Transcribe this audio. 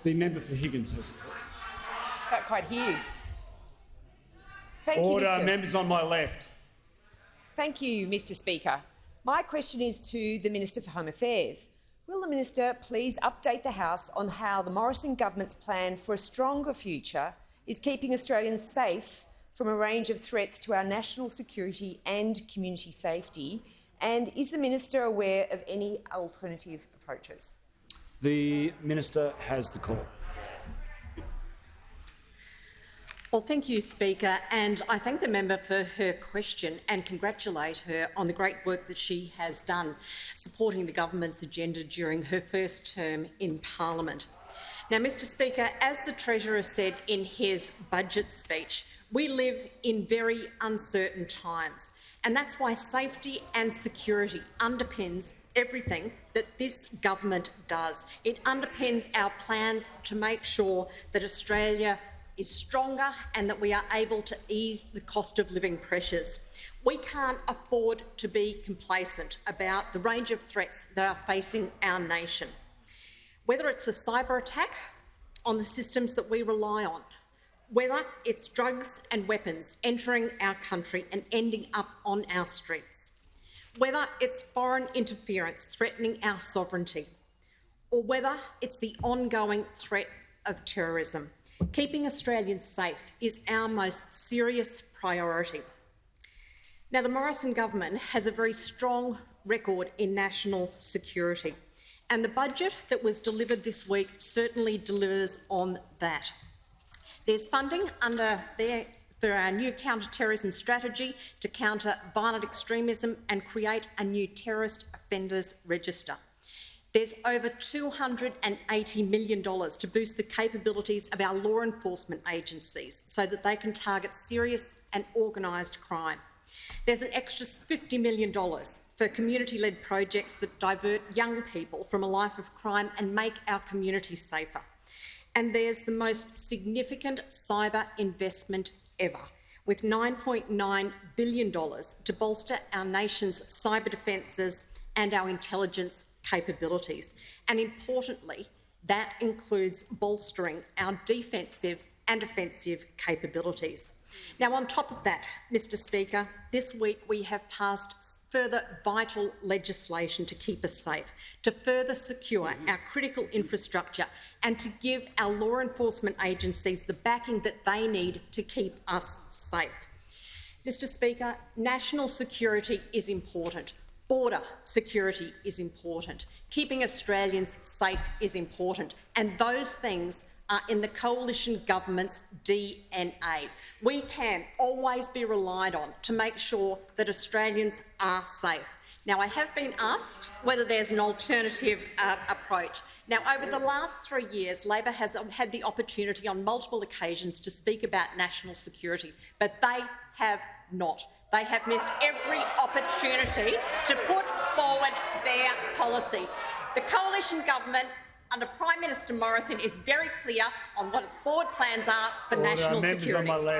The member for Higgins has the call. Can't quite hear you. Thank you, Order. Members on my left. Thank you, Mr Speaker. My question is to the Minister for Home Affairs. Will the Minister please update the House on how the Morrison government's plan for a stronger future is keeping Australians safe from a range of threats to our national security and community safety? And is the Minister aware of any alternative approaches? The Minister has the call. Well, thank you, Speaker, and I thank the member for her question and congratulate her on the great work that she has done supporting the government's agenda during her first term in Parliament. Now, Mr Speaker, as the Treasurer said in his budget speech, we live in very uncertain times, and that's why safety and security underpins everything that this government does. It underpins our plans to make sure that Australia is stronger and that we are able to ease the cost of living pressures. We can't afford to be complacent about the range of threats that are facing our nation. Whether it's a cyber attack on the systems that we rely on, whether it's drugs and weapons entering our country and ending up on our streets, whether it's foreign interference threatening our sovereignty, or whether it's the ongoing threat of terrorism, keeping Australians safe is our most serious priority. Now, the Morrison government has a very strong record in national security, and the budget that was delivered this week certainly delivers on that. There's funding under there for our new counter-terrorism strategy to counter violent extremism and create a new terrorist offenders register. There's over $280 million to boost the capabilities of our law enforcement agencies so that they can target serious and organised crime. There's an extra $50 million for community-led projects that divert young people from a life of crime and make our communities safer. And there's the most significant cyber investment ever, with $9.9 billion to bolster our nation's cyber defences and our intelligence capabilities. And importantly, that includes bolstering our defensive and offensive capabilities. Now, on top of that, Mr Speaker, this week we have passed further vital legislation to keep us safe, to further secure our critical infrastructure and to give our law enforcement agencies the backing that they need to keep us safe. Mr Speaker, national security is important. Border security is important. Keeping Australians safe is important. And those things are in the coalition government's DNA. We can always be relied on to make sure that Australians are safe. Now, I have been asked whether there's an alternative approach. Now, over the last 3 years, Labor has had the opportunity on multiple occasions to speak about national security, but they have not. They have missed every opportunity to put forward their policy. The coalition government under Prime Minister Morrison is very clear on what its forward plans are for national security.